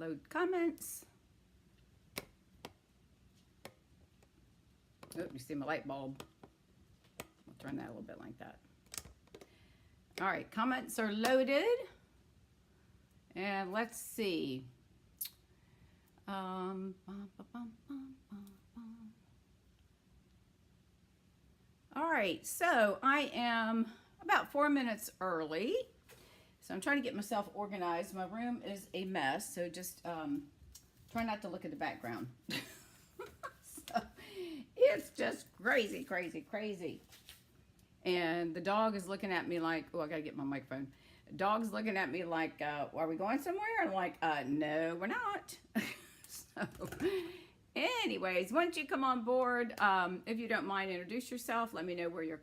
Load comments. Oh, you see my light bulb. I'll turn that a little bit like that. All right, comments are loaded. And let's see. All right, so I am about 4 minutes early. So I'm trying to get myself organized. My room is a mess, so just try not to look at the background. So, it's just crazy, crazy, crazy. And the dog is looking at me like, oh, I gotta get my microphone. Dog's looking at me like, are we going somewhere? I'm like, no, we're not. So, anyways, once you come on board, if you don't mind, introduce yourself. Let me know where you're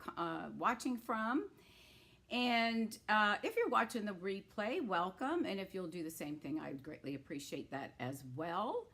watching from. And if you're watching the replay, welcome. And if you'll do the same thing, I'd greatly appreciate that as well.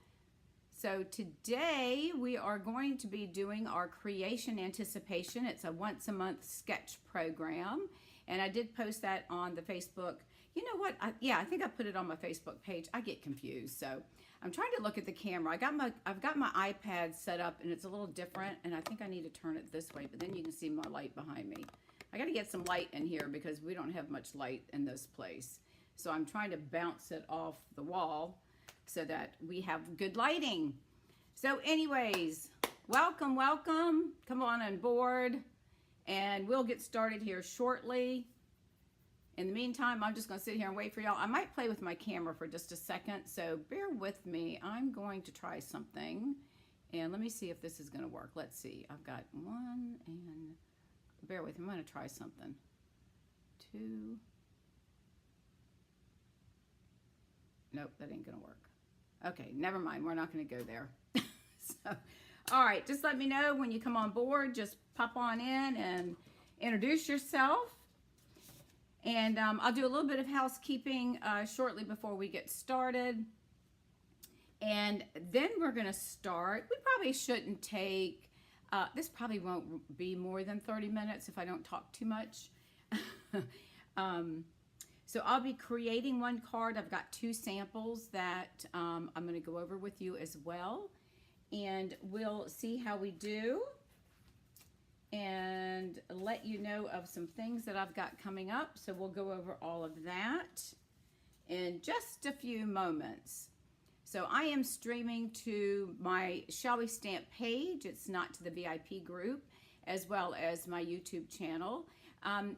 So today we are going to be doing our creation anticipation. It's a once a month sketch program. And I did post that on the Facebook. You know what? I think I put it on my Facebook page. I get confused. So I'm trying to look at the camera. I've got my iPad set up and it's a little different. And I think I need to turn it this way, but then you can see my light behind me. I got to get some light in here because we don't have much light in this place. So I'm trying to bounce it off the wall so that we have good lighting. So anyways, welcome, welcome. Come on board. And we'll get started here shortly. In the meantime, I'm just going to sit here and wait for y'all. I might play with my camera for just a second, so bear with me. I'm going to try something. And let me see if this is going to work. Let's see. I've got one, and bear with me. I'm going to try something. 2. Nope, that ain't going to work. Okay, never mind. We're not going to go there. So, all right, just let me know when you come on board. Just pop on in and introduce yourself. And I'll do a little bit of housekeeping shortly before we get started. And then we're going to start. We probably shouldn't take, this probably won't be more than 30 minutes if I don't talk too much. So I'll be creating one card. I've got 2 samples that I'm going to go over with you as well. And we'll see how we do and let you know of some things that I've got coming up. So we'll go over all of that in just a few moments. So I am streaming to my Shall We Stamp page. It's not to the VIP group, as well as my YouTube channel.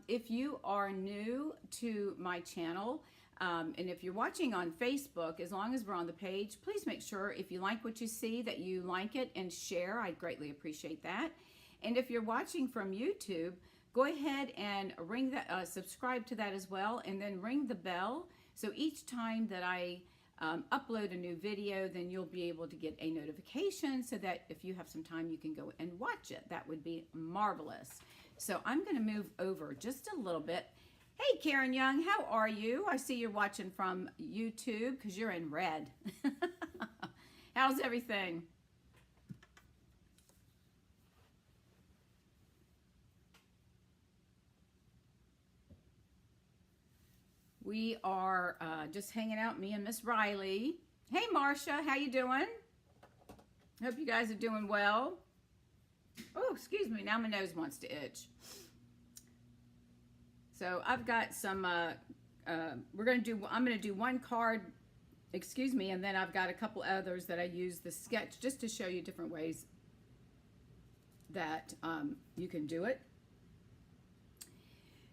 If you are new to my channel, and if you're watching on Facebook, as long as we're on the page, please make sure if you like what you see that you like it and share. I'd greatly appreciate that. And if you're watching from YouTube, go ahead and ring that, subscribe to that as well, and then ring the bell. So each time that I upload a new video, then you'll be able to get a notification so that if you have some time, you can go and watch it. That would be marvelous. So I'm going to move over just a little bit. Hey, Karen Young, how are you? I see you're watching from YouTube because you're in red. How's everything? We are just hanging out, me and Miss Riley. Hey, Marcia, how you doing? Hope you guys are doing well. Oh, excuse me, now my nose wants to itch. So I've got some, I'm going to do one card, excuse me, and then I've got a couple others that I use the sketch just to show you different ways that you can do it.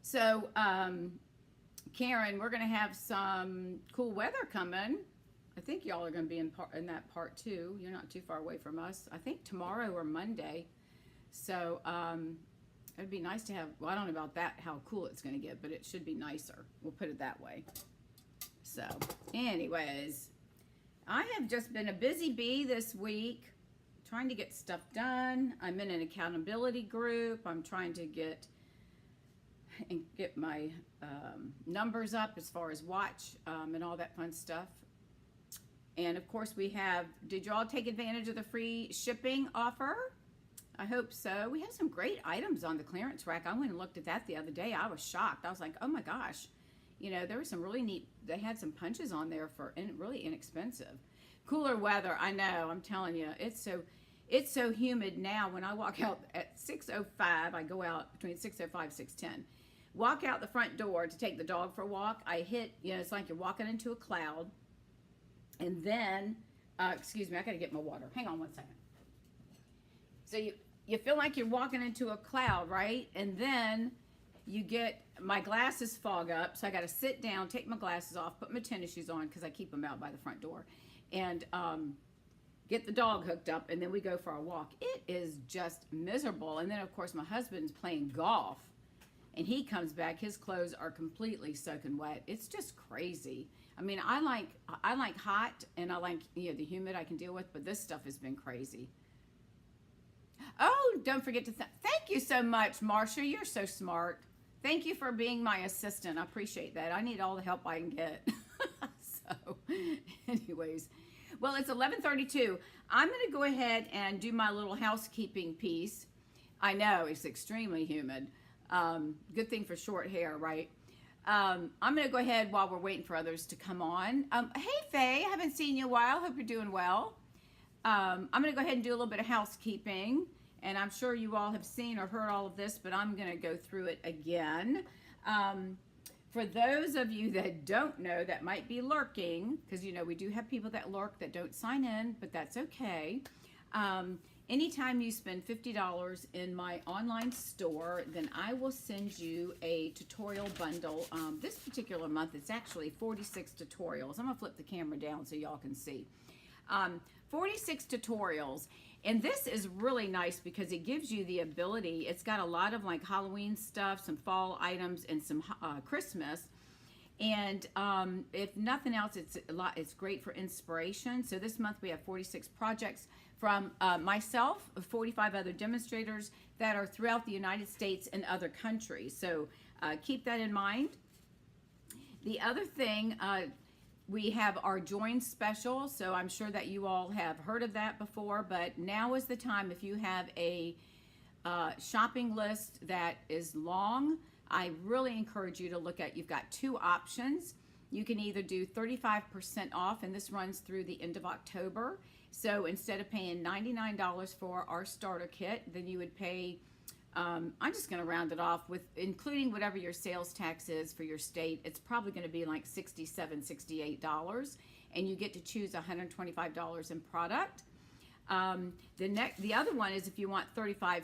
So, Karen, we're going to have some cool weather coming. I think y'all are going to be in that part too. You're not too far away from us. I think tomorrow or Monday. So, it'd be nice to have, well, I don't know about that, how cool it's going to get, but it should be nicer. We'll put it that way. So, anyways, I have just been a busy bee this week, trying to get stuff done. I'm in an accountability group. I'm trying to get my numbers up as far as watch and all that fun stuff. And of course we have, did you all take advantage of the free shipping offer? I hope so. We have some great items on the clearance rack. I went and looked at that the other day. I was shocked. I was like, oh my gosh. you know, there were some really neat, they had some punches on there for really inexpensive. Cooler weather, I know, I'm telling you, it's so humid now. When I walk out at 6:05, I go out between 6:05 and 6:10. Walk out the front door to take the dog for a walk. I hit, you know, it's like you're walking into a cloud. And then, excuse me, I gotta get my water. Hang on one second. So you feel like you're walking into a cloud, right? And then you get, my glasses fog up, so I gotta sit down, take my glasses off, put my tennis shoes on, because I keep them out by the front door, and get the dog hooked up, and then we go for our walk. It is just miserable. And then, of course, my husband's playing golf, and he comes back, his clothes are completely soaking wet. It's just crazy. I mean, I like hot, and I like, you know, the humid I can deal with, but this stuff has been crazy. Oh, don't forget to thank you so much, Marcia. You're so smart. Thank you for being my assistant. I appreciate that. I need all the help I can get. So, anyways, well, it's 11:32. I'm going to go ahead and do my little housekeeping piece. I know it's extremely humid. Good thing for short hair, right? I'm going to go ahead while we're waiting for others to come on. Hey, Faye, I haven't seen you in a while. Hope you're doing well. I'm going to go ahead and do a little bit of housekeeping, and I'm sure you all have seen or heard all of this, but I'm going to go through it again. For those of you that don't know, that might be lurking, because, you know, we do have people that lurk that don't sign in, but that's okay. Anytime you spend $50 in my online store, then I will send you a tutorial bundle. This particular month, it's actually 46 tutorials. I'm going to flip the camera down so y'all can see. 46 tutorials. And this is really nice because it gives you the ability, it's got a lot of like Halloween stuff, some fall items, and some Christmas. And if nothing else, it's great for inspiration. So this month we have 46 projects from myself, 45 other demonstrators that are throughout the United States and other countries. So keep that in mind. The other thing, we have our join special, so I'm sure that you all have heard of that before, but now is the time. If you have a shopping list that is long, I really encourage you to look at, you've got two options. You can either do 35% off, and this runs through the end of October. So instead of paying $99 for our starter kit, then you would pay, I'm just going to round it off with including whatever your sales tax is for your state. It's probably going to be like $67, $68, and you get to choose $125 in product. The other one is if you want 35%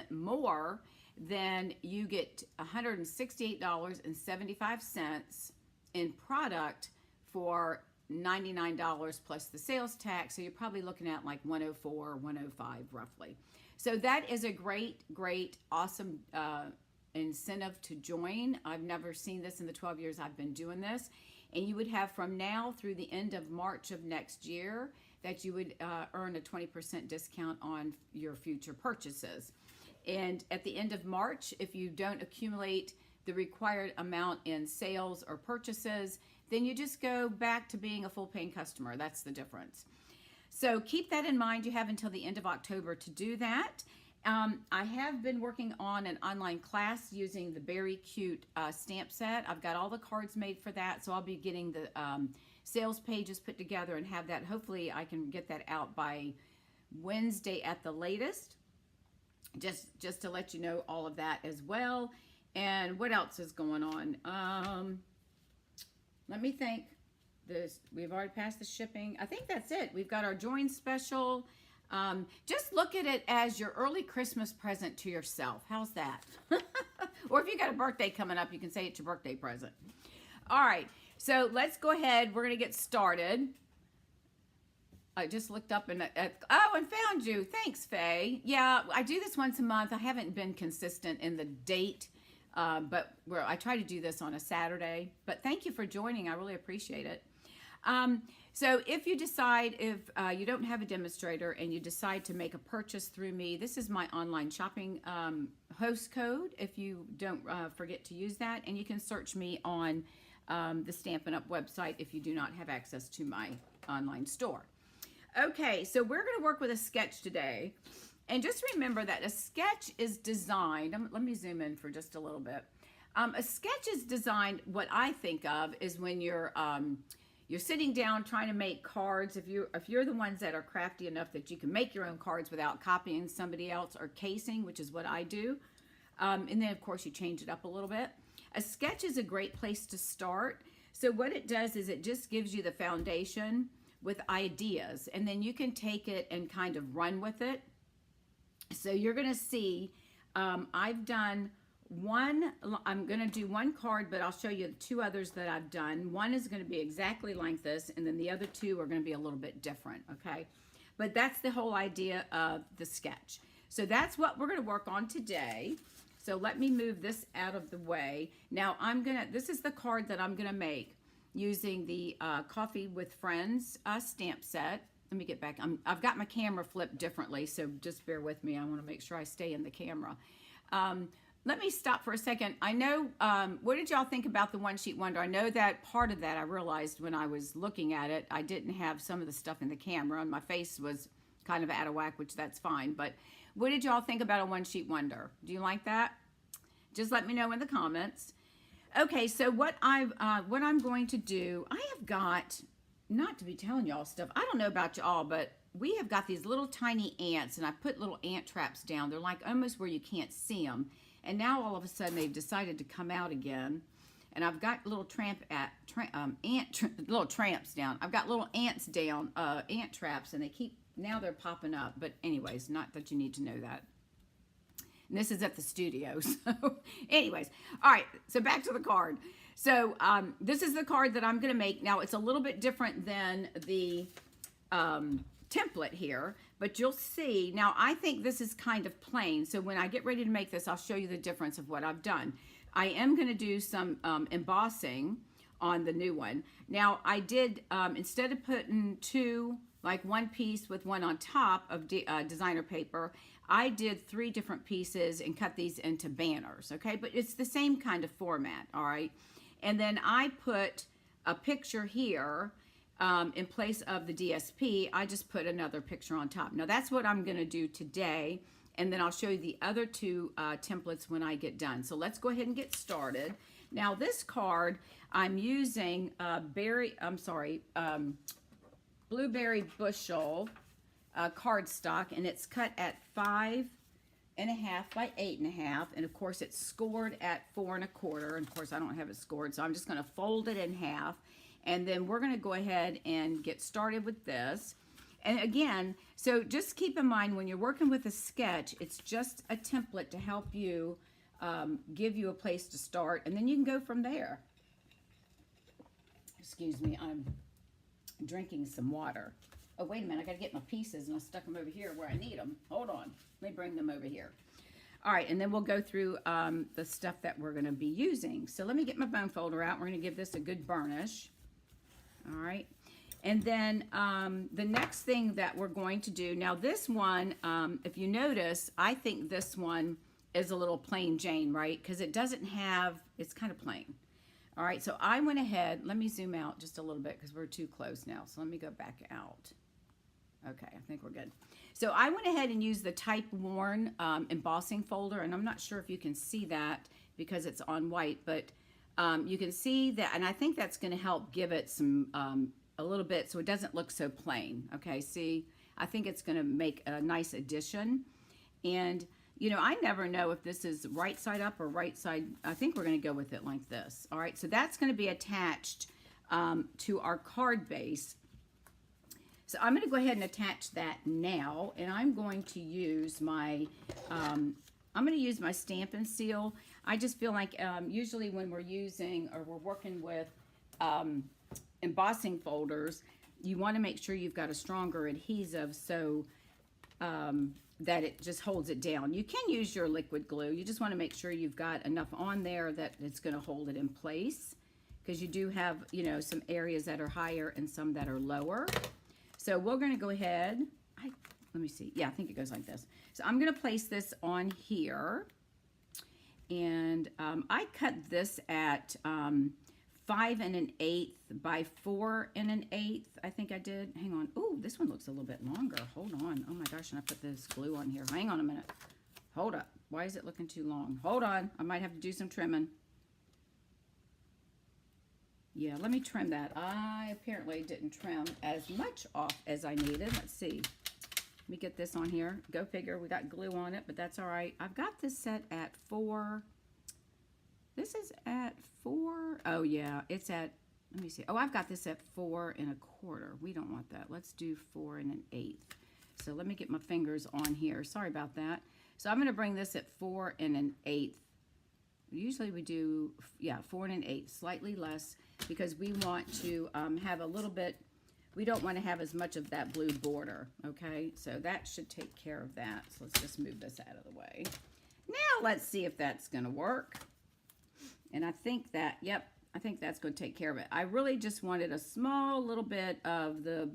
more, then you get $168.75 in product for $99 plus the sales tax. So you're probably looking at like $104 or $105 roughly. So that is a great, awesome incentive to join. I've never seen this in the 12 years I've been doing this. And you would have from now through the end of March of next year that you would earn a 20% discount on your future purchases. And at the end of March, if you don't accumulate the required amount in sales or purchases, then you just go back to being a full paying customer. That's the difference. So keep that in mind. You have until the end of October to do that. I have been working on an online class using the Very Cute stamp set. I've got all the cards made for that, so I'll be getting the sales pages put together and have that. Hopefully I can get that out by Wednesday at the latest. Just to let you know all of that as well. And what else is going on? Let me think. We've already passed the shipping. I think that's it. We've got our join special. Just look at it as your early Christmas present to yourself. How's that? Or if you got a birthday coming up, you can say it's your birthday present. All right. So let's go ahead. We're going to get started. I just looked up and found you. Thanks, Faye. Yeah, I do this once a month. I haven't been consistent in the date, but I try to do this on a Saturday. But thank you for joining. I really appreciate it. So if you decide, if you don't have a demonstrator and you decide to make a purchase through me, this is my online shopping host code if you don't forget to use that. And you can search me on the Stampin' Up website if you do not have access to my online store. Okay, so we're going to work with a sketch today. And just remember that a sketch is designed, let me zoom in for just a little bit. A sketch is designed, what I think of is when you're sitting down trying to make cards. If you're the ones that are crafty enough that you can make your own cards without copying somebody else or casing, which is what I do. And then of course you change it up a little bit. A sketch is a great place to start. So what it does is it just gives you the foundation with ideas, and then you can take it and kind of run with it. So you're going to see, I've done one, I'm going to do one card, but I'll show you the two others that I've done. One is going to be exactly like this, and then the other two are going to be a little bit different, okay? But that's the whole idea of the sketch. So that's what we're going to work on today. So let me move this out of the way. Now this is the card that I'm going to make using the Coffee with Friends stamp set. Let me get back. I've got my camera flipped differently, so just bear with me. I want to make sure I stay in the camera. Let me stop for a second. I know, what did y'all think about the One Sheet Wonder? I know that part of that I realized when I was looking at it, I didn't have some of the stuff in the camera, and my face was kind of out of whack, which that's fine. But what did y'all think about a One Sheet Wonder? Do you like that? Just let me know in the comments. Okay, so what I'm going to do, I have got, not to be telling y'all stuff, I don't know about y'all, but we have got these little tiny ants, and I put little ant traps down. They're like almost where you can't see them. And now all of a sudden they've decided to come out again. And I've got little little tramps down. I've got little ants down, ant traps, and now they're popping up. But anyways, not that you need to know that. And this is at the studio. So anyways, all right, so back to the card. So this is the card that I'm going to make. Now, it's a little bit different than the template here, but you'll see. Now, I think this is kind of plain. So when I get ready to make this, I'll show you the difference of what I've done. I am going to do some embossing on the new one. Now, I did, instead of putting two, like one piece with one on top of designer paper, I did 3 different pieces and cut these into banners, okay? But it's the same kind of format, all right? And then I put a picture here in place of the DSP. I just put another picture on top. Now, that's what I'm going to do today, and then I'll show you the other 2 templates when I get done. So let's go ahead and get started. Now, this card, I'm using Blueberry Bushel cardstock, and it's cut at 5.5 by 8.5, and of course it's scored at 4 1/4. And of course I don't have it scored, so I'm just going to fold it in half, and then we're going to go ahead and get started with this. And again, so just keep in mind when you're working with a sketch, it's just a template to help you give you a place to start, and then you can go from there. Excuse me, I'm drinking some water. Oh, wait a minute, I gotta get my pieces, and I stuck them over here where I need them. Hold on, let me bring them over here. All right, and then we'll go through the stuff that we're gonna be using. So let me get my bone folder out. We're gonna give this a good burnish. All right, and then the next thing that we're going to do, now this one, if you notice, I think this one is a little plain Jane, right? Because it doesn't have, it's kind of plain. All right, so I went ahead, let me zoom out just a little bit because we're too close now. So let me go back out. Okay, I think we're good. So I went ahead and used the Type Worn embossing folder, and I'm not sure if you can see that because it's on white, but you can see that, and I think that's going to help give it some, a little bit so it doesn't look so plain. Okay, see, I think it's going to make a nice addition. And, you know, I never know if this is right side up or right side. I think we're going to go with it like this. All right, so that's going to be attached to our card base. So I'm going to go ahead and attach that now, and I'm going to use my Stamp and Seal. I just feel like usually when we're using or we're working with embossing folders, you want to make sure you've got a stronger adhesive so that it just holds it down. You can use your liquid glue. You just want to make sure you've got enough on there that it's going to hold it in place, because you do have, you know, some areas that are higher and some that are lower. So we're going to go ahead, let me see. Yeah, I think it goes like this. So I'm going to place this on here. And I cut this at 5 1/8 by 4 1/8. I think I did. Hang on. Ooh, this one looks a little bit longer. Hold on. Oh my gosh, and I put this glue on here. Hang on a minute. Hold up. Why is it looking too long? Hold on. I might have to do some trimming. Yeah, let me trim that. I apparently didn't trim as much off as I needed. Let's see. Let me get this on here. Go figure. We got glue on it, but that's all right. I've got this set at 4. This is at 4. Oh, yeah. It's at, let me see. Oh, I've got this at 4 1/4. We don't want that. Let's do 4 1/8. So let me get my fingers on here. Sorry about that. So I'm going to bring this at 4 1/8. Usually we do, yeah, 4 1/8, slightly less, because we want to have a little bit, we don't want to have as much of that blue border, okay? So that should take care of that. So let's just move this out of the way. Now let's see if that's going to work. And I think that, yep, I think that's going to take care of it. I really just wanted a small little bit of the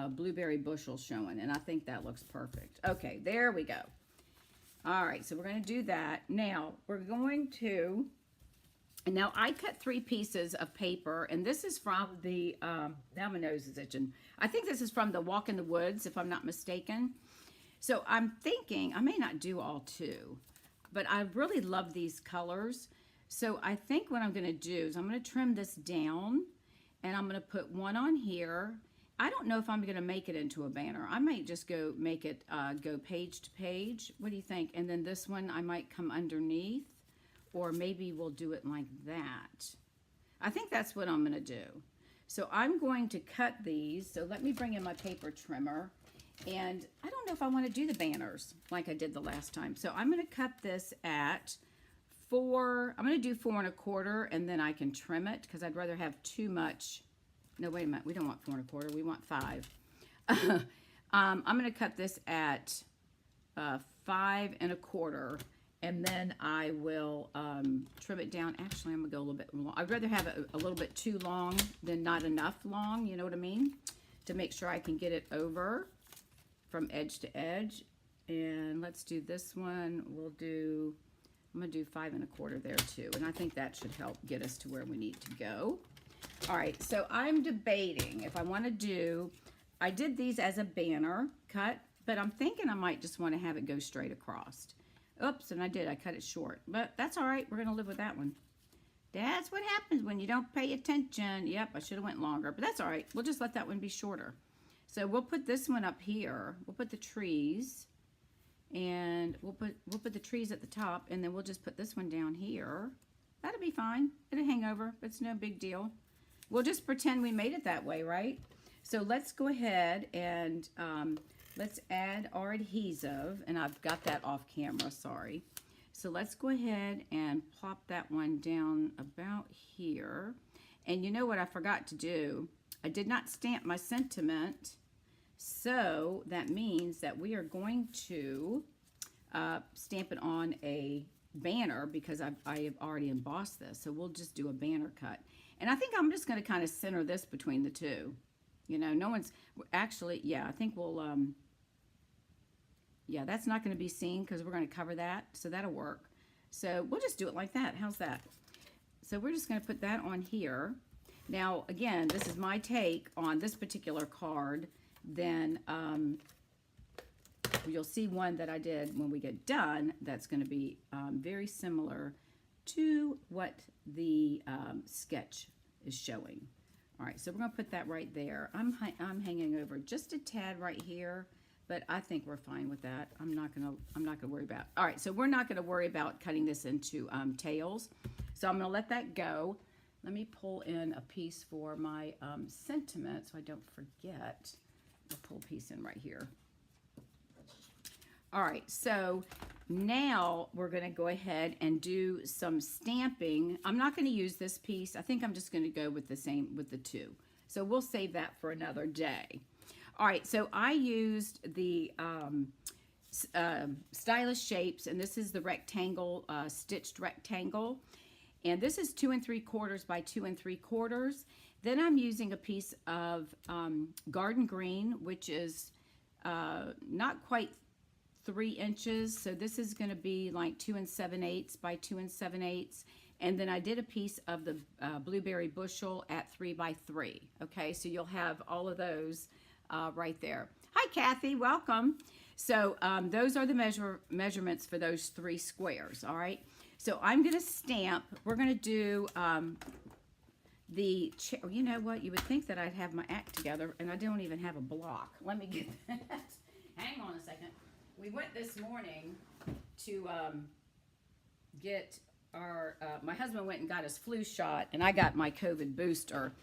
blueberry bushel showing, and I think that looks perfect. Okay, there we go. All right, so we're going to do that. Now, we're going to, now I cut 3 pieces of paper, and this is from the, now my nose is itching. I think this is from the Walk in the Woods, if I'm not mistaken. So I'm thinking, I may not do all 2, but I really love these colors. So I think what I'm going to do is I'm going to trim this down, and I'm going to put one on here. I don't know if I'm going to make it into a banner. I might just go make it go page to page. What do you think? And then this one I might come underneath, or maybe we'll do it like that. I think that's what I'm going to do. So I'm going to cut these. So let me bring in my paper trimmer. And I don't know if I want to do the banners like I did the last time. So I'm going to cut this at 4. I'm going to do 4 1/4, and then I can trim it because I'd rather have too much. No, wait a minute. We don't want 4 1/4. We want 5. I'm going to cut this at 5 1/4, and then I will trim it down. Actually, I'm going to go a little bit long. I'd rather have it a little bit too long than not enough long, you know what I mean? To make sure I can get it over from edge to edge. And let's do this one. We'll do, I'm going to do 5 1/4 there too. And I think that should help get us to where we need to go. All right, so I'm debating if I want to do, I did these as a banner cut, but I'm thinking I might just want to have it go straight across. Oops, and I did, I cut it short, but that's all right, we're going to live with that one. That's what happens when you don't pay attention. Yep, I should have went longer, but that's all right. We'll just let that one be shorter. So we'll put this one up here. We'll put the trees, and we'll put the trees at the top, and then we'll just put this one down here. That'll be fine. It'll hang over. It's no big deal. We'll just pretend we made it that way, right? So let's go ahead and let's add our adhesive, and I've got that off camera, sorry. So let's go ahead and plop that one down about here. And you know what I forgot to do? I did not stamp my sentiment, so that means that we are going to stamp it on a banner because I have already embossed this. So we'll just do a banner cut. And I think I'm just going to kind of center this between the two. You know, no one's actually, yeah, I think we'll, yeah, that's not going to be seen because we're going to cover that. So that'll work. So we'll just do it like that. How's that? So we're just going to put that on here. Now, again, this is my take on this particular card. Then you'll see one that I did when we get done that's going to be very similar to what the sketch is showing. All right, so we're going to put that right there. I'm hanging over just a tad right here, but I think we're fine with that. I'm not going to worry about. All right, so we're not going to worry about cutting this into tails. So I'm going to let that go. Let me pull in a piece for my sentiment so I don't forget. I'll pull a piece in right here. All right, so now we're going to go ahead and do some stamping. I'm not going to use this piece. I think I'm just going to go with the same, with the 2. So we'll save that for another day. All right, so I used the Stylish Shapes, and this is the rectangle, stitched rectangle. And this is 2 3/4 by 2 3/4. Then I'm using a piece of garden green, which is not quite 3 inches. So this is going to be like 2 7/8 by 2 7/8. And then I did a piece of the blueberry bushel at 3 by 3. Okay, so you'll have all of those right there. Hi, Kathy, welcome. So those are the measurements for those 3 squares. All right. So I'm going to stamp. We're going to do You know what? You would think that I'd have my act together, and I don't even have a block. Let me get that. Hang on a second. We went this morning to get our, my husband went and got his flu shot, and I got my COVID booster.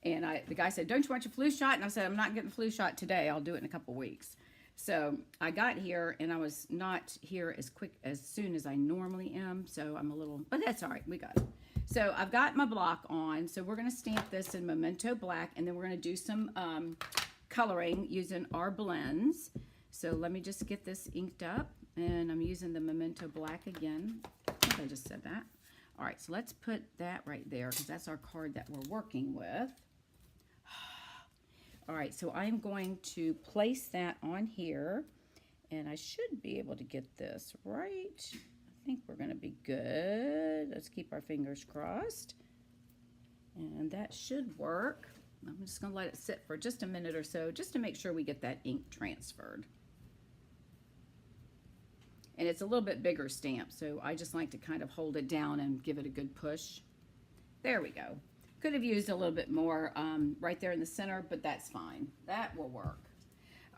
And the guy said, don't you want your flu shot? And I said, I'm not getting the flu shot today. I'll do it in a couple weeks. So I got here, and I was not here as soon as I normally am. So I'm a little, but that's all right. We got it. So I've got my block on. So we're going to stamp this in Memento Black, and then we're going to do some coloring using our blends. So let me just get this inked up, and I'm using the Memento Black again. I think I just said that. All right, so let's put that right there, because that's our card that we're working with. All right, so I'm going to place that on here, and I should be able to get this right. I think we're going to be good. Let's keep our fingers crossed. And that should work. I'm just going to let it sit for just a minute or so, just to make sure we get that ink transferred. And it's a little bit bigger stamp, so I just like to kind of hold it down and give it a good push. There we go. Could have used a little bit more right there in the center, but that's fine. That will work.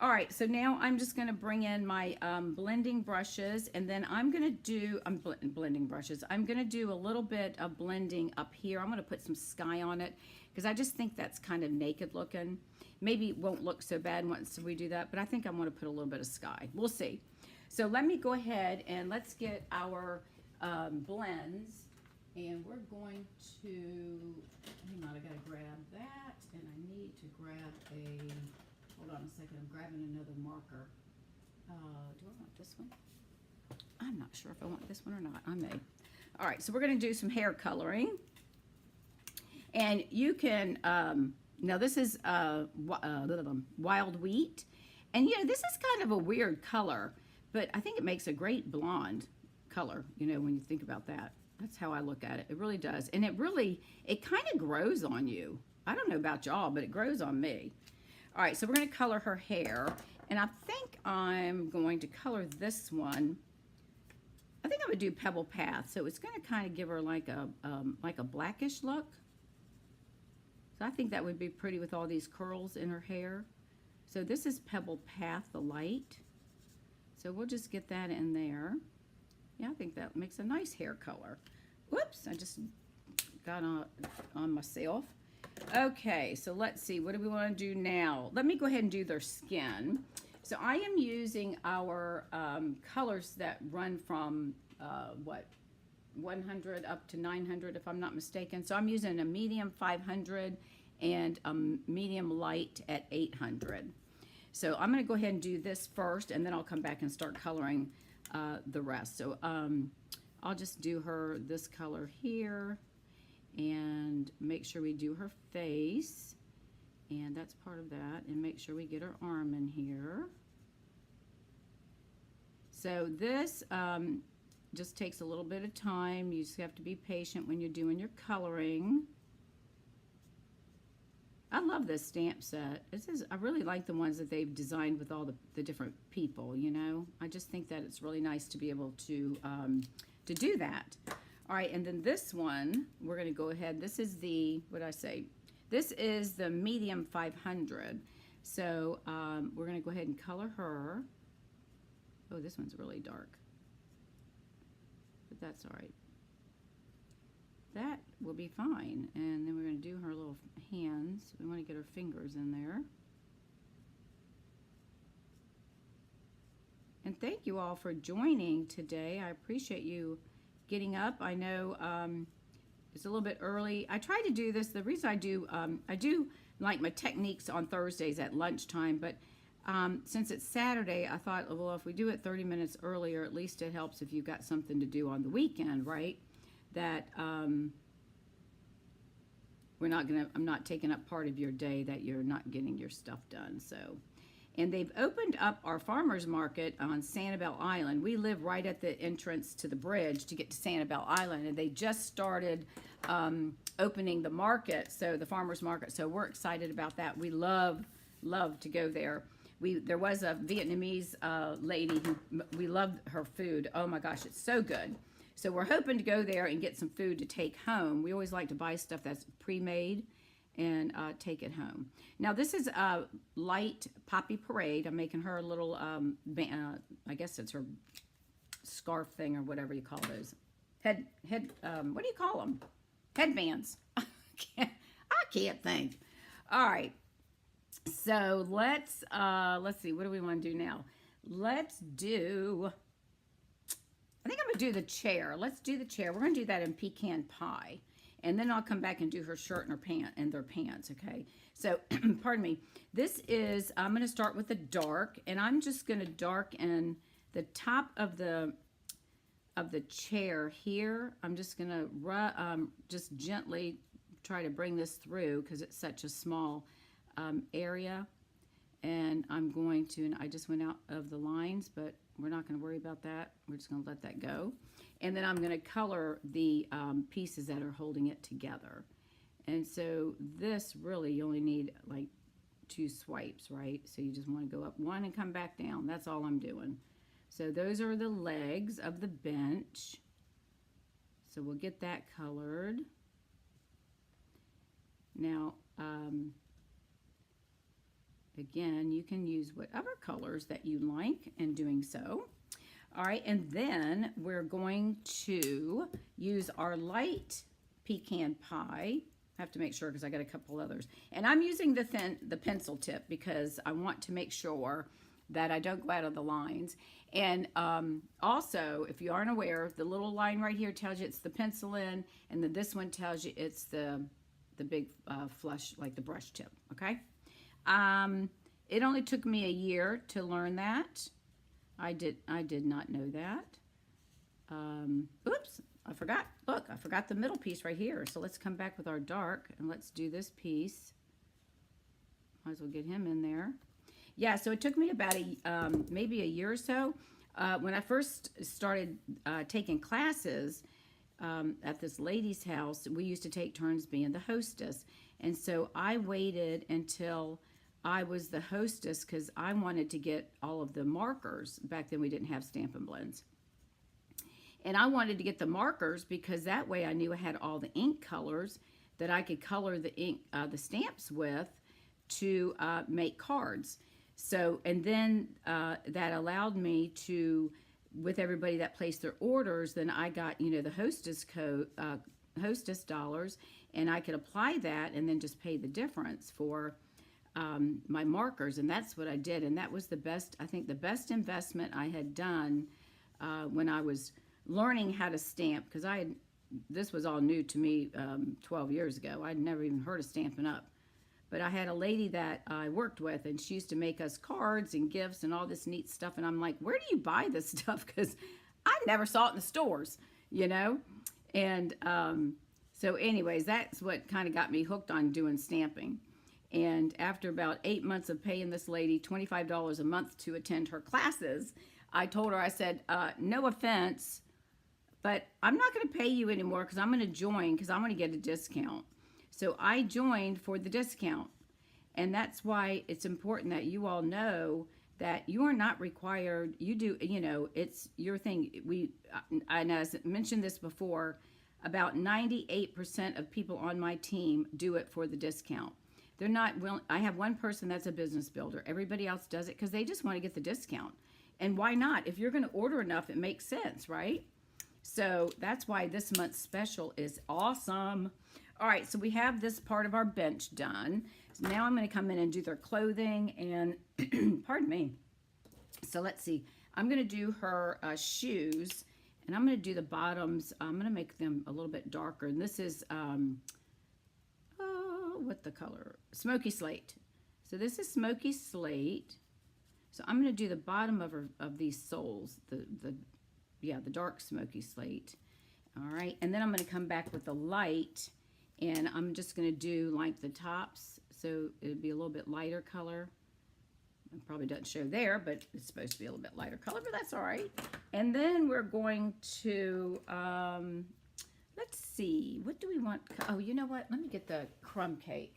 All right, so now I'm just going to bring in my blending brushes, and then I'm going to do, blending brushes. I'm going to do a little bit of blending up here. I'm going to put some sky on it, because I just think that's kind of naked looking. Maybe it won't look so bad once we do that, but I think I want to put a little bit of sky. We'll see. So let me go ahead and let's get our blends. And we're going to, hang on, I gotta grab that, and I need to grab hold on a second, I'm grabbing another marker. Do I want this one? I'm not sure if I want this one or not. I may. All right, so we're gonna do some hair coloring. And you can, now this is wild wheat. And you know, this is kind of a weird color, but I think it makes a great blonde color, you know, when you think about that. That's how I look at it. It really does. And it kind of grows on you. I don't know about y'all, but it grows on me. All right, so we're going to color her hair. And I think I'm going to color this one. I think I'm going to do Pebble Path. So it's going to kind of give her like a blackish look. So I think that would be pretty with all these curls in her hair. So this is Pebble Path, the light. So we'll just get that in there. Yeah, I think that makes a nice hair color. Whoops, I just got on myself. Okay, so let's see, what do we want to do now? Let me go ahead and do their skin. So I am using our colors that run from, 100 up to 900, if I'm not mistaken. So I'm using a medium 500 and a medium light at 800. So I'm going to go ahead and do this first, and then I'll come back and start coloring the rest. So I'll just do her this color here and make sure we do her face, and that's part of that, and make sure we get her arm in here. So this just takes a little bit of time. You just have to be patient when you're doing your coloring. I love this stamp set. I really like the ones that they've designed with all the different people, you know. I just think that it's really nice to be able to do that. All right, and then this one, we're going to go ahead. This is the, what did I say? This is the medium 500. So we're going to go ahead and color her. Oh, this one's really dark. But that's all right. That will be fine. And then we're going to do her little hands. We want to get her fingers in there. And thank you all for joining today. I appreciate you getting up. I know it's a little bit early. I try to do this. The reason I do like my techniques on Thursdays at lunchtime, but since it's Saturday, I thought, well, if we do it 30 minutes earlier, at least it helps if you've got something to do on the weekend, right? That I'm not taking up part of your day that you're not getting your stuff done. So, and they've opened up our farmers market on Sanibel Island. We live right at the entrance to the bridge to get to Sanibel Island, and they just started opening the market, so the farmers market. So we're excited about that. We love to go there. There was a Vietnamese lady who we loved her food. Oh my gosh, it's so good. So we're hoping to go there and get some food to take home. We always like to buy stuff that's pre-made and take it home. Now this is a light Poppy Parade. I'm making her a little, I guess it's her scarf thing or whatever you call those. What do you call them? Headbands. I can't think. All right. So let's see. What do we want to do now? I think I'm going to do the chair. Let's do the chair. We're going to do that in pecan pie. And then I'll come back and do her shirt and their pants, okay? So, pardon me. This is, I'm going to start with the dark, and I'm just going to darken the top of the chair here. I'm just going to just gently try to bring this through because it's such a small area. And I'm going to, and I just went out of the lines, but we're not going to worry about that. We're just going to let that go. And then I'm going to color the pieces that are holding it together. And so this really, you only need like 2 swipes, right? So you just want to go up 1 and come back down. That's all I'm doing. So those are the legs of the bench. So we'll get that colored. Now, again, you can use whatever colors that you like in doing so. All right, and then we're going to use our light pecan pie. I have to make sure because I got a couple others. And I'm using the pencil tip because I want to make sure that I don't go out of the lines. And also, if you aren't aware, the little line right here tells you it's the pencil in, and then this one tells you it's the big flush, like the brush tip, okay? It only took me a year to learn that. I did not know that. Oops, I forgot. Look, I forgot the middle piece right here. So let's come back with our dark and let's do this piece. Might as well get him in there. Yeah, so it took me about maybe a year or so. When I first started taking classes at this lady's house, we used to take turns being the hostess. And so I waited until I was the hostess because I wanted to get all of the markers. Back then we didn't have Stampin' Blends. And I wanted to get the markers because that way I knew I had all the ink colors that I could color the ink, the stamps with to make cards. So, and then that allowed me to, with everybody that placed their orders, then I got, you know, the hostess code, hostess dollars, and I could apply that and then just pay the difference for my markers. And that's what I did. And that was the best, I think the best investment I had done when I was learning how to stamp, because this was all new to me 12 years ago. I'd never even heard of Stampin' Up. But I had a lady that I worked with, and she used to make us cards and gifts and all this neat stuff. And I'm like, where do you buy this stuff? Because I never saw it in the stores, you know? And so anyways, that's what kind of got me hooked on doing stamping. And after about 8 months of paying this lady $25 a month to attend her classes, I told her, I said, no offense, but I'm not going to pay you anymore because I'm going to join because I'm going to get a discount. So I joined for the discount. And that's why it's important that you all know that you are not required. You do, you know, it's your thing. And as I mentioned this before, about 98% of people on my team do it for the discount. They're not willing. I have one person that's a business builder. Everybody else does it because they just want to get the discount. And why not? If you're going to order enough, it makes sense, right? So that's why this month's special is awesome. All right, so we have this part of our bench done. So now I'm going to come in and do their clothing and, pardon me. So let's see. I'm going to do her shoes, and I'm going to do the bottoms. I'm going to make them a little bit darker. And this is, what the color? Smoky Slate. So this is Smoky Slate. So I'm going to do the bottom of these soles, the dark Smoky Slate. All right, and then I'm going to come back with the light, and I'm just going to do like the tops, so it'd be a little bit lighter color. It probably doesn't show there, but it's supposed to be a little bit lighter color, but that's all right. And then we're going to, let's see, what do we want? Oh, you know what? Let me get the crumb cake.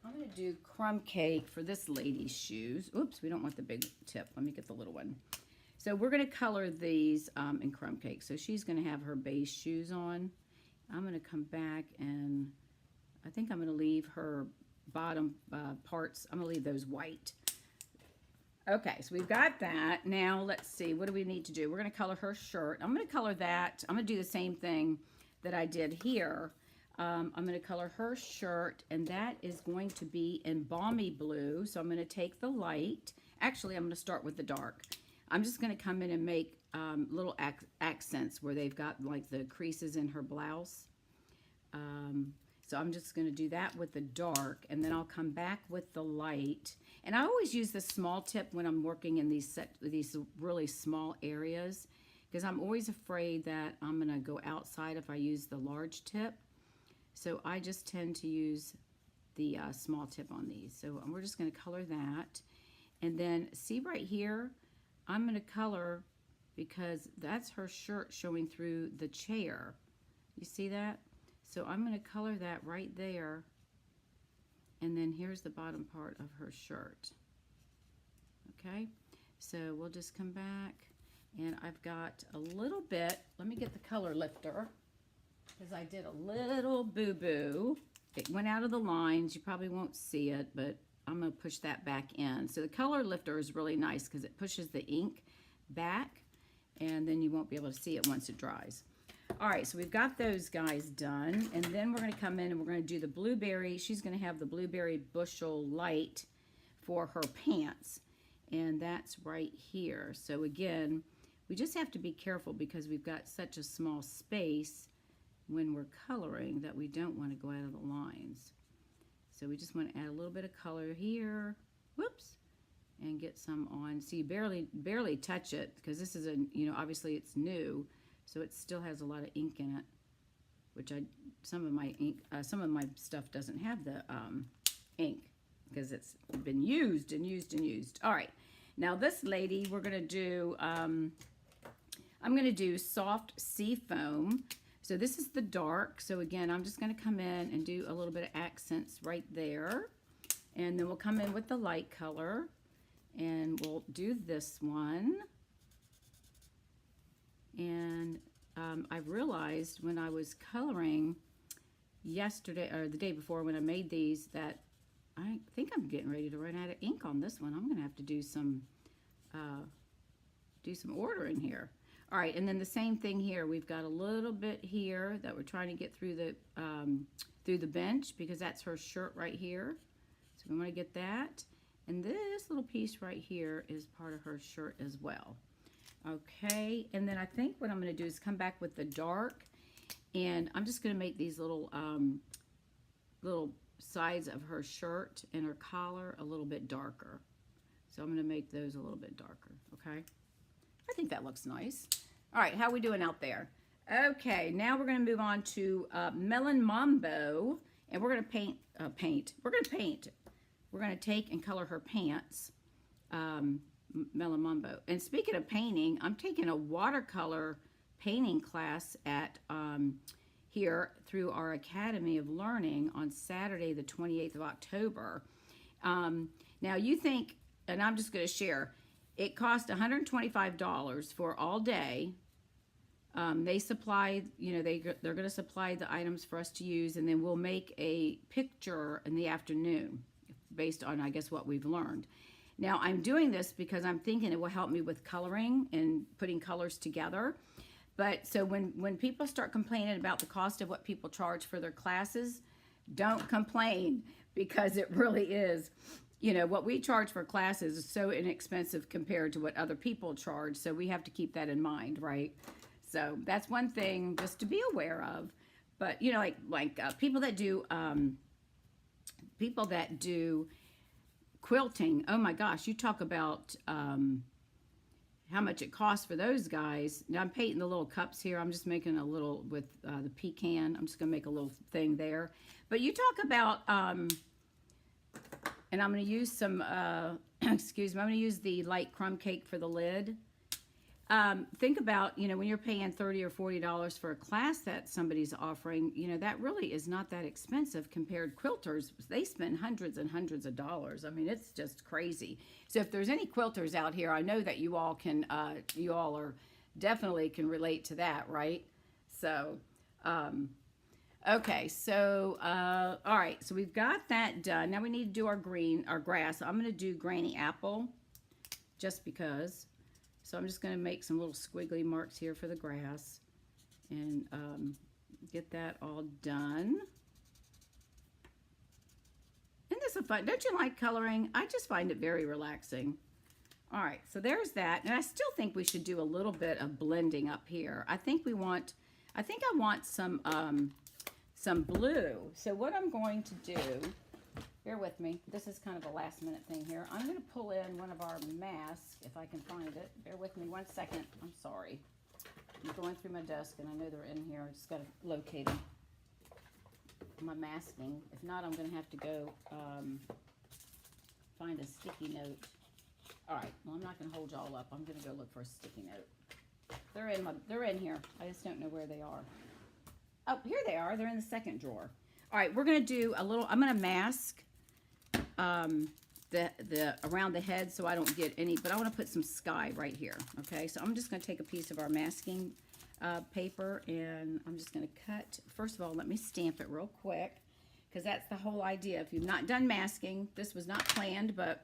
I'm going to do crumb cake for this lady's shoes. Oops, we don't want the big tip. Let me get the little one. So we're going to color these in crumb cake. So she's going to have her base shoes on. I'm going to come back and I think I'm going to leave her bottom parts. I'm going to leave those white. Okay, so we've got that. Now let's see, what do we need to do? We're going to color her shirt. I'm going to color that. I'm going to do the same thing that I did here. I'm going to color her shirt, and that is going to be in balmy blue. So I'm going to take the light. Actually, I'm going to start with the dark. I'm just going to come in and make little accents where they've got like the creases in her blouse. So I'm just going to do that with the dark, and then I'll come back with the light. And I always use the small tip when I'm working in these really small areas, because I'm always afraid that I'm going to go outside if I use the large tip. So I just tend to use the small tip on these. So we're just going to color that. And then see right here, I'm going to color because that's her shirt showing through the chair. You see that? So I'm going to color that right there. And then here's the bottom part of her shirt. Okay, so we'll just come back, and I've got a little bit. Let me get the color lifter, because I did a little boo-boo. It went out of the lines. You probably won't see it, but I'm going to push that back in. So the color lifter is really nice because it pushes the ink back, and then you won't be able to see it once it dries. All right, so we've got those guys done, and then we're going to come in and we're going to do the blueberry. She's going to have the blueberry bushel light for her pants, and that's right here. So again, we just have to be careful because we've got such a small space when we're coloring that we don't want to go out of the lines. So we just want to add a little bit of color here, whoops, and get some on. See, barely touch it because this is obviously it's new. So it still has a lot of ink in it, which some of my stuff doesn't have the ink because it's been used and used and used. All right, now this lady, we're gonna do. I'm gonna do soft sea foam. So this is the dark. So again, I'm just gonna come in and do a little bit of accents right there, and then we'll come in with the light color, and we'll do this one. And I realized when I was coloring yesterday or the day before when I made these that I think I'm getting ready to run out of ink on this one. I'm going to have to do some ordering here. All right, and then the same thing here. We've got a little bit here that we're trying to get through the bench because that's her shirt right here. So we want to get that. And this little piece right here is part of her shirt as well. Okay, and then I think what I'm going to do is come back with the dark, and I'm just going to make these little sides of her shirt and her collar a little bit darker. So I'm going to make those a little bit darker, okay? I think that looks nice. All right, how are we doing out there? Okay, now we're going to move on to Melon Mambo, and we're going to paint. We're going to take and color her pants. Melon Mambo. And speaking of painting, I'm taking a watercolor painting class at here through our Academy of Learning on Saturday the 28th of October. Now you think, and I'm just going to share, it cost $125 for all day. They supply, they're going to supply the items for us to use, and then we'll make a picture in the afternoon based on, I guess, what we've learned. Now, I'm doing this because I'm thinking it will help me with coloring and putting colors together. But so when people start complaining about the cost of what people charge for their classes, don't complain because it really is. What we charge for classes is so inexpensive compared to what other people charge. So we have to keep that in mind, right? So that's one thing just to be aware of. But, people that do quilting, oh my gosh, you talk about how much it costs for those guys. Now I'm painting the little cups here. I'm just making a little with the pecan. I'm just gonna make a little thing there. But you talk about, and I'm gonna use some, excuse me, I'm gonna use the light crumb cake for the lid. think about, you know, when you're paying $30 or $40 for a class that somebody's offering, you know, that really is not that expensive compared. Quilters, they spend hundreds and hundreds of dollars. I mean, it's just crazy. So if there's any quilters out here, I know that you all can, you all are definitely can relate to that, right? So, okay, so, all right, so we've got that done. Now we need to do our grass. I'm going to do Granny Apple just because. So I'm just going to make some little squiggly marks here for the grass and get that all done. And this is fun. Don't you like coloring? I just find it very relaxing. All right, so there's that. And I still think we should do a little bit of blending up here. I think I want some blue. So what I'm going to do, bear with me. This is kind of a last minute thing here. I'm going to pull in one of our masks, if I can find it. Bear with me 1 second. I'm sorry. I'm going through my desk, and I know they're in here. I just got to locate them. My masking. If not, I'm going to have to go find a sticky note. All right. Well, I'm not going to hold y'all up. I'm going to go look for a sticky note. They're in here. I just don't know where they are. Oh, here they are. They're in the second drawer. All right. We're going to do a little. I'm going to mask the around the head so I don't get any, but I want to put some sky right here. Okay, so I'm just going to take a piece of our masking paper, and I'm just going to cut. First of all, let me stamp it real quick, because that's the whole idea. If you've not done masking, this was not planned, but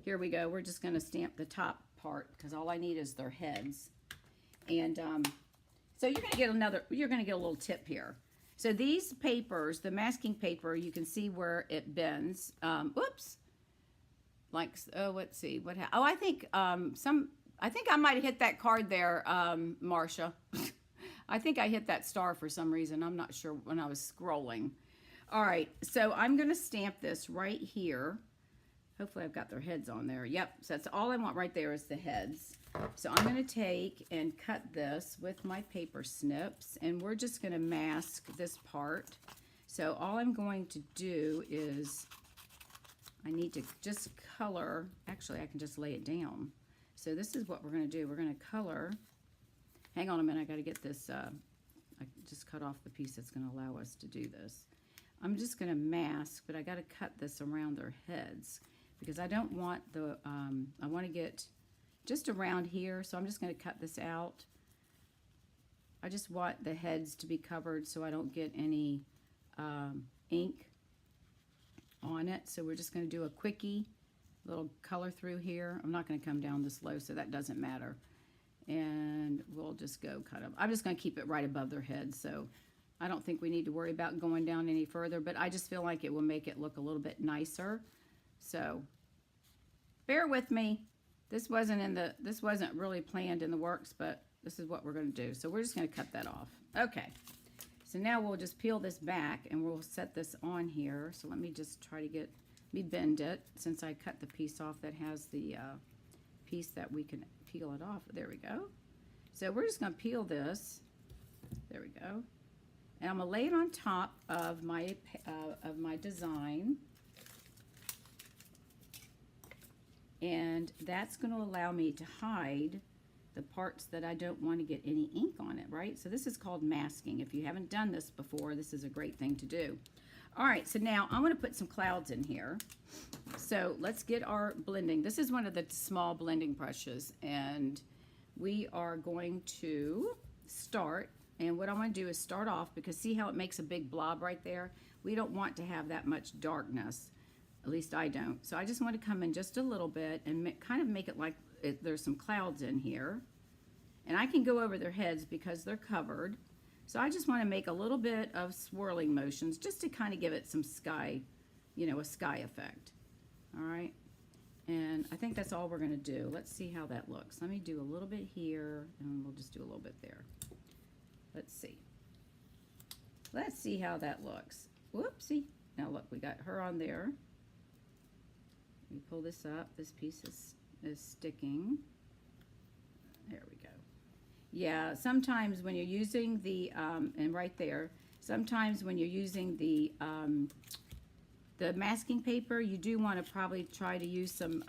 here we go. We're just going to stamp the top part, because all I need is their heads. And so you're going to get a little tip here. So these papers, the masking paper, you can see where it bends. Oops. Like, oh, let's see. I think I might have hit that card there, Marcia. I think I hit that star for some reason. I'm not sure when I was scrolling. All right, so I'm going to stamp this right here. Hopefully I've got their heads on there. Yep, so that's all I want right there is the heads. So I'm going to take and cut this with my paper snips, and we're just going to mask this part. So all I'm going to do is, I need to just color, actually I can just lay it down. So this is what we're going to do. We're going to color, hang on a minute, I got to get this, I just cut off the piece that's going to allow us to do this. I'm just going to mask, but I got to cut this around their heads, because I don't want the, I want to get just around here, so I'm just going to cut this out. I just want the heads to be covered so I don't get any ink on it. So we're just going to do a quickie, little color through here. I'm not going to come down this low, so that doesn't matter. And we'll just go kind of, I'm just going to keep it right above their heads, so I don't think we need to worry about going down any further, but I just feel like it will make it look a little bit nicer. So bear with me. This wasn't really planned in the works, but this is what we're going to do. So we're just going to cut that off. Okay. So now we'll just peel this back and we'll set this on here. So let me just try to bend it, since I cut the piece off that has the piece that we can peel it off. There we go. So we're just going to peel this. There we go. And I'm going to lay it on top of my design. And that's going to allow me to hide the parts that I don't want to get any ink on it, right? So this is called masking. If you haven't done this before, this is a great thing to do. All right, so now I'm going to put some clouds in here. So let's get our blending. This is one of the small blending brushes, and we are going to start. And what I want to do is start off, because see how it makes a big blob right there? We don't want to have that much darkness. At least I don't. So I just want to come in just a little bit and kind of make it like there's some clouds in here. And I can go over their heads because they're covered. So I just want to make a little bit of swirling motions just to kind of give it some sky, you know, a sky effect. All right. And I think that's all we're going to do. Let's see how that looks. Let me do a little bit here, and we'll just do a little bit there. Let's see. Let's see how that looks. Whoopsie. Now look, we got her on there. Let me pull this up. This piece is sticking. There we go. Yeah, sometimes when you're using the, and right there, sometimes when you're using the masking paper, you do want to probably try to use some,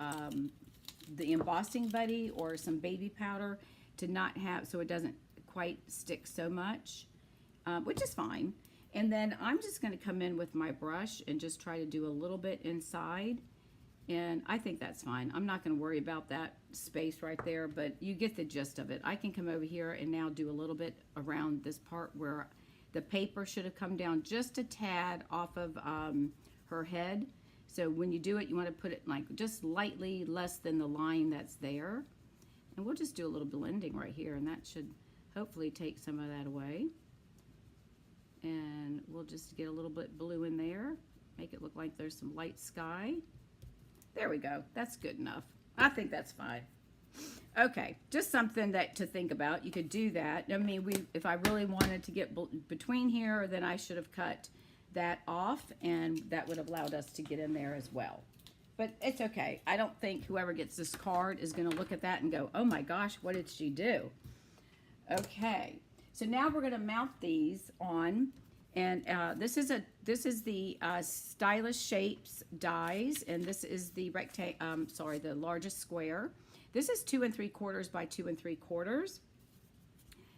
the embossing buddy or some baby powder to not have, so it doesn't quite stick so much, which is fine. And then I'm just going to come in with my brush and just try to do a little bit inside. And I think that's fine. I'm not going to worry about that space right there, but you get the gist of it. I can come over here and now do a little bit around this part where the paper should have come down just a tad off of her head. So when you do it, you want to put it like just lightly less than the line that's there. And we'll just do a little blending right here, and that should hopefully take some of that away. And we'll just get a little bit blue in there, make it look like there's some light sky. There we go. That's good enough. I think that's fine. Okay, just something that to think about. You could do that. I mean, if I really wanted to get between here, then I should have cut that off, and that would have allowed us to get in there as well. But it's okay. I don't think whoever gets this card is going to look at that and go, oh my gosh, what did she do? Okay. So now we're going to mount these on, and this is the Stylish Shapes dies, and this is the the largest square. This is 2 3/4 by 2 3/4.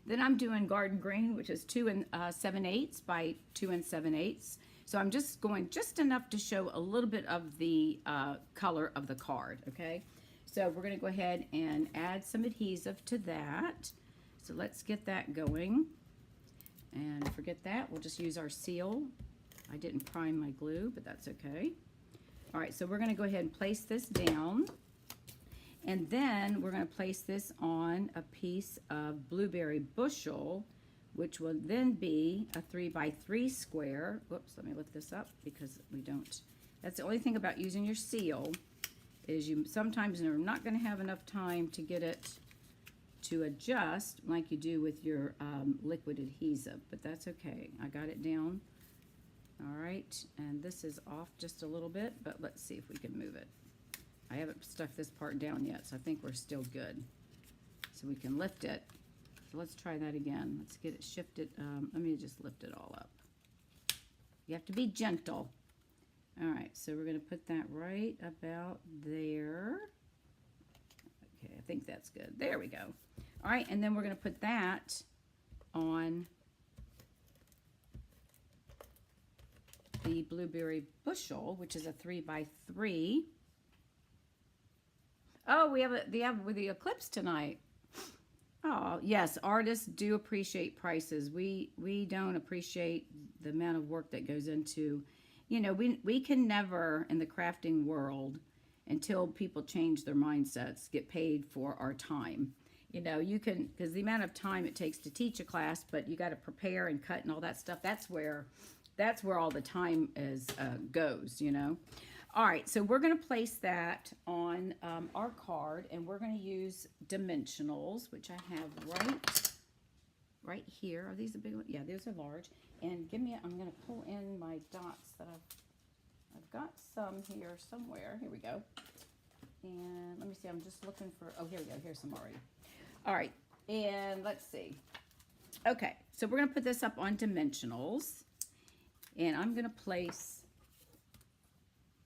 Then I'm doing Garden Green, which is 2 7/8 by 2 7/8. So I'm just going just enough to show a little bit of the color of the card. Okay. So we're going to go ahead and add some adhesive to that. So let's get that going, and forget that, we'll just use our seal. I didn't prime my glue, but that's okay. All right, so we're going to go ahead and place this down, and then we're going to place this on a piece of blueberry bushel, which will then be a 3 by 3 square. Whoops, let me lift this up because we don't. That's the only thing about using your seal, is you sometimes are not going to have enough time to get it to adjust like you do with your liquid adhesive, but that's okay. I got it down. All right, and this is off just a little bit, but let's see if we can move it. I haven't stuck this part down yet, so I think we're still good. So we can lift it. So let's try that again. Let's get it shifted. Let me just lift it all up. You have to be gentle. All right, so we're going to put that right about there. Okay, I think that's good. There we go. All right, and then we're going to put that on the blueberry bushel, which is a 3 by 3. Oh, we have the eclipse tonight. Oh, yes, artists do appreciate prices. We don't appreciate the amount of work that goes into, you know, we can never in the crafting world, until people change their mindsets, get paid for our time. You know, you can, because the amount of time it takes to teach a class, but you got to prepare and cut and all that stuff. That's where all the time goes, you know. All right, so we're going to place that on our card, and we're going to use dimensionals, which I have right here. Are these the big ones? Yeah, these are large. And I'm going to pull in my dots that I've got some here somewhere. Here we go. And let me see, I'm just looking for, oh, here we go. Here's some already. All right, and let's see. Okay, so we're going to put this up on dimensionals. And I'm going to place,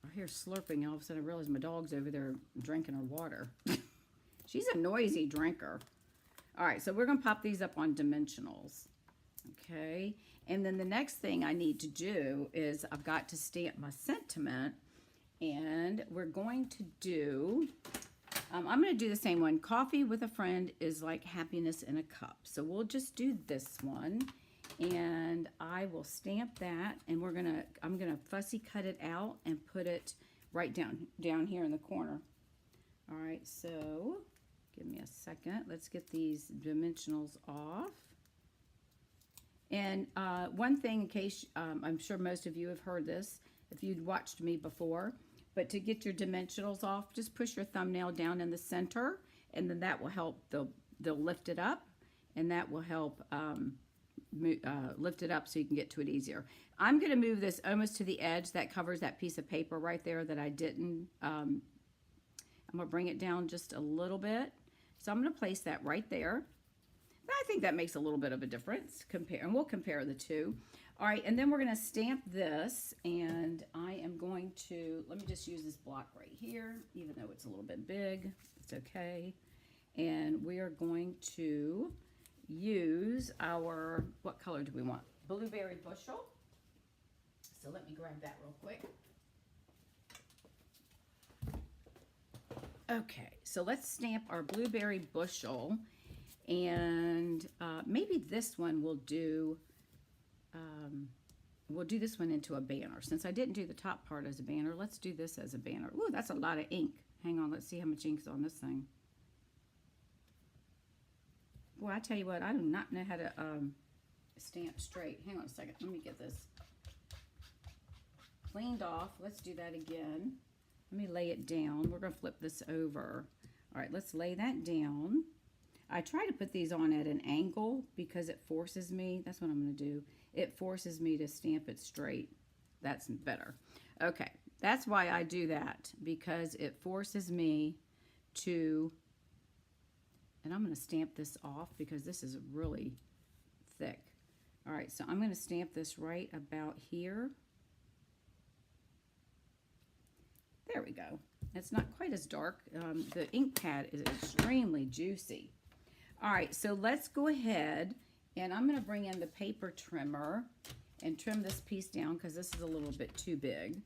I hear slurping, and all of a sudden I realize my dog's over there drinking her water. She's a noisy drinker. All right, so we're going to pop these up on dimensionals. Okay, and then the next thing I need to do is I've got to stamp my sentiment, and we're going to do, I'm going to do the same one. Coffee with a friend is like happiness in a cup. So we'll just do this one, and I will stamp that, and I'm going to fussy cut it out and put it right down here in the corner. All right, so give me a second. Let's get these dimensionals off. And one thing, in case, I'm sure most of you have heard this if you'd watched me before, but to get your dimensionals off, just push your thumbnail down in the center, and then that will help, they'll lift it up, and that will help lift it up so you can get to it easier. I'm going to move this almost to the edge. That covers that piece of paper right there that I didn't. I'm going to bring it down just a little bit. So I'm going to place that right there. I think that makes a little bit of a difference. And we'll compare the two. All right, and then we're going to stamp this, and I am going to, let me just use this block right here, even though it's a little bit big. It's okay. And we are going to use our, what color do we want? Blueberry bushel. So let me grab that real quick. Okay, so let's stamp our blueberry bushel, and maybe this one will do, we'll do this one into a banner. Since I didn't do the top part as a banner, let's do this as a banner. Ooh, that's a lot of ink. Hang on, let's see how much ink's on this thing. Boy, I tell you what, I do not know how to stamp straight. Hang on a second, let me get this cleaned off. Let's do that again. Let me lay it down. We're going to flip this over. All right, let's lay that down. I try to put these on at an angle because it forces me. That's what I'm going to do. It forces me to stamp it straight. That's better. Okay, that's why I do that, because it forces me to, and I'm going to stamp this off because this is really thick. All right, so I'm going to stamp this right about here. There we go. It's not quite as dark. The ink pad is extremely juicy. All right, so let's go ahead, and I'm going to bring in the paper trimmer and trim this piece down because this is a little bit too big.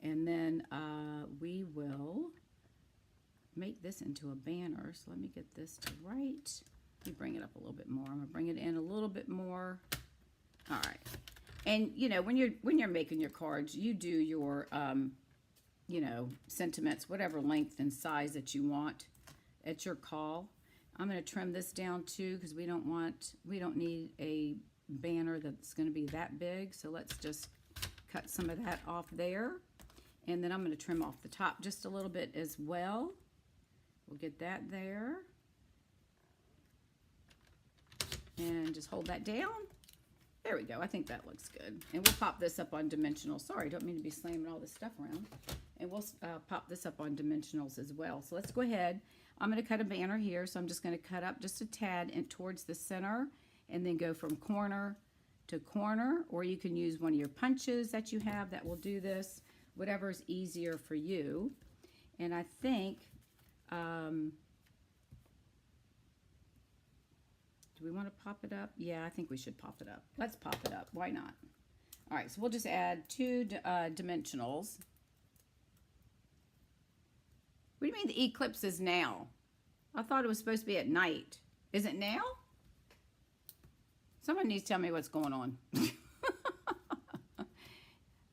And then we will make this into a banner. So let me get this to right. Let me bring it up a little bit more. I'm going to bring it in a little bit more. All right. And, you know, when you're making your cards, you do your you know, sentiments, whatever length and size that you want at your call. I'm going to trim this down too because we don't need a banner that's going to be that big. So let's just cut some of that off there. And then I'm going to trim off the top just a little bit as well. We'll get that there. And just hold that down. There we go. I think that looks good. And we'll pop this up on dimensional. Sorry, don't mean to be slamming all this stuff around. And we'll pop this up on dimensionals as well. So let's go ahead. I'm going to cut a banner here. So I'm just going to cut up just a tad and towards the center and then go from corner to corner. Or you can use one of your punches that you have that will do this. Whatever is easier for you. And I think, do we want to pop it up? Yeah, I think we should pop it up. Let's pop it up. Why not? All right, so we'll just add 2 dimensionals. What do you mean the eclipse is now? I thought it was supposed to be at night. Is it now? Someone needs to tell me what's going on.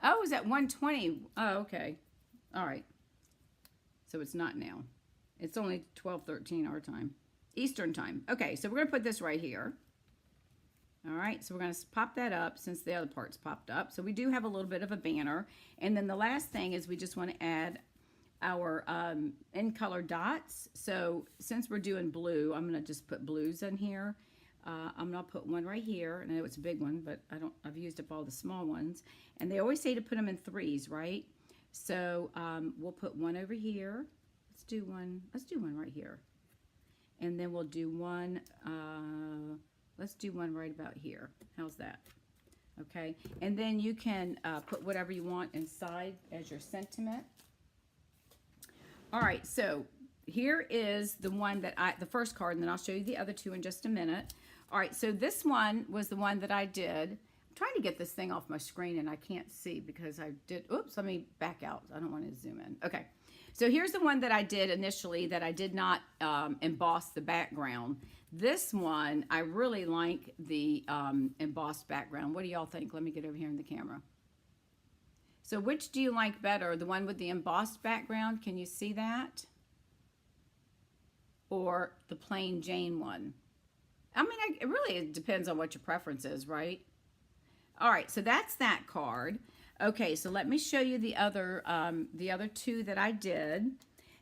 Oh, it's at 1:20. Oh, okay. All right. So it's not now. It's only 12:13 our time. Eastern time. Okay, so we're going to put this right here. All right, so we're going to pop that up since the other part's popped up. So we do have a little bit of a banner. And then the last thing is we just want to add our in color dots. So since we're doing blue, I'm going to just put blues in here. I'm going to put one right here. And I know it's a big one, but I've used up all the small ones. And they always say to put them in 3s, right? So we'll put one over here. Let's do one right here. And then we'll do one, let's do one right about here. How's that? Okay. And then you can put whatever you want inside as your sentiment. All right. So here is the one that the first card, and then I'll show you the other 2 in just a minute. All right. So this one was the one that I did. I'm trying to get this thing off my screen and I can't see because I did, oops, let me back out. I don't want to zoom in. Okay. So here's the one that I did initially that I did not emboss the background. This one, I really like the embossed background. What do y'all think? Let me get over here in the camera. So which do you like better? The one with the embossed background? Can you see that? Or the plain Jane one? I mean, it depends on what your preference is, right? All right, so that's that card. Okay, so let me show you the other 2 that I did.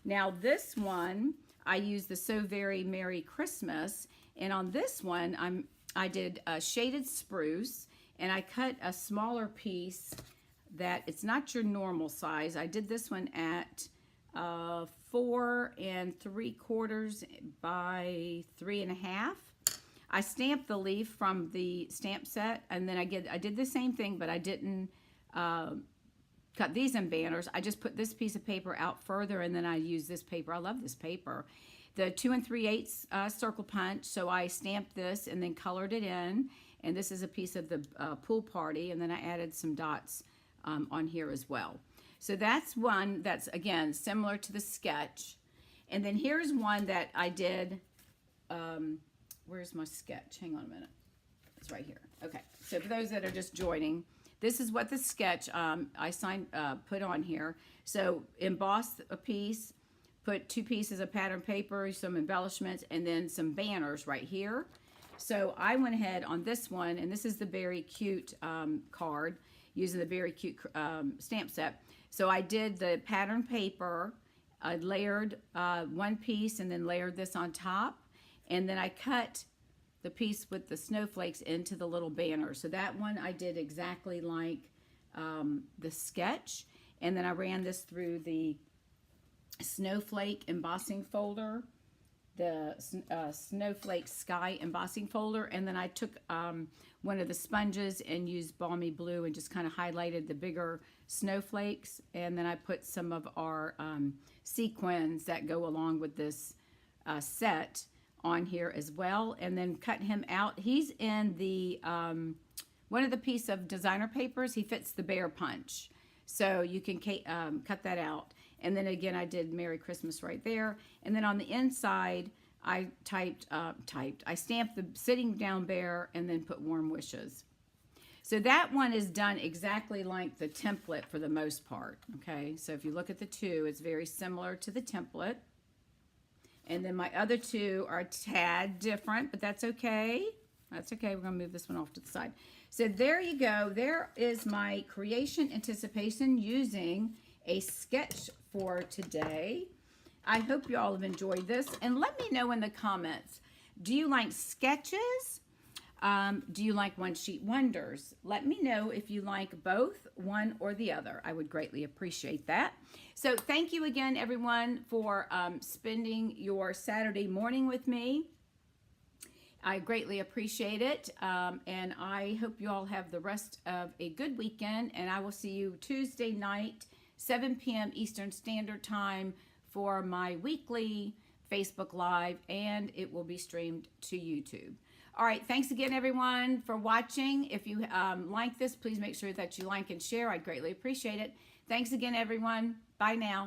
Now this one, I used the So Very Merry Christmas, and on this one, I did a shaded spruce, and I cut a smaller piece that it's not your normal size. I did this one at 4 3/4 by 3 1/2. I stamped the leaf from the stamp set, and then I did the same thing, but I didn't cut these in banners. I just put this piece of paper out further, and then I use this paper. I love this paper. the 2 3/8 circle punch. So I stamped this and then colored it in. And this is a piece of the pool party. And then I added some dots on here as well. So that's one that's, again, similar to the sketch. And then here's one that I did. Where's my sketch? Hang on a minute. It's right here. Okay. So for those that are just joining, this is what the sketch I put on here. So emboss a piece, put 2 pieces of pattern paper, some embellishments, and then some banners right here. So I went ahead on this one, and this is the Very Cute card, using the Very Cute stamp set. So I did the pattern paper, I layered one piece and then layered this on top, and then I cut the piece with the snowflakes into the little banner. So that one I did exactly like the sketch, and then I ran this through the snowflake embossing folder, the snowflake sky embossing folder, and then I took one of the sponges and used balmy blue and just kind of highlighted the bigger snowflakes, and then I put some of our sequins that go along with this set on here as well, and then cut him out. He's in the one of the piece of designer papers. He fits the bear punch, so you can cut that out. And then again, I did Merry Christmas right there. And then on the inside, I I stamped the sitting down bear and then put warm wishes. So that one is done exactly like the template for the most part. Okay, so if you look at the two, it's very similar to the template. And then my other two are a tad different, but that's okay. That's okay. We're going to move this one off to the side. So there you go. There is my creation anticipation using a sketch for today. I hope you all have enjoyed this. And let me know in the comments, do you like sketches? Do you like one sheet wonders? Let me know if you like both, one or the other. I would greatly appreciate that. So thank you again, everyone, for spending your Saturday morning with me. I greatly appreciate it, and I hope you all have the rest of a good weekend, and I will see you Tuesday night, 7 p.m. Eastern Standard Time for my weekly Facebook Live, and it will be streamed to YouTube. All right, thanks again, everyone, for watching. If you like this, please make sure that you like and share. I'd greatly appreciate it. Thanks again, everyone. Bye now.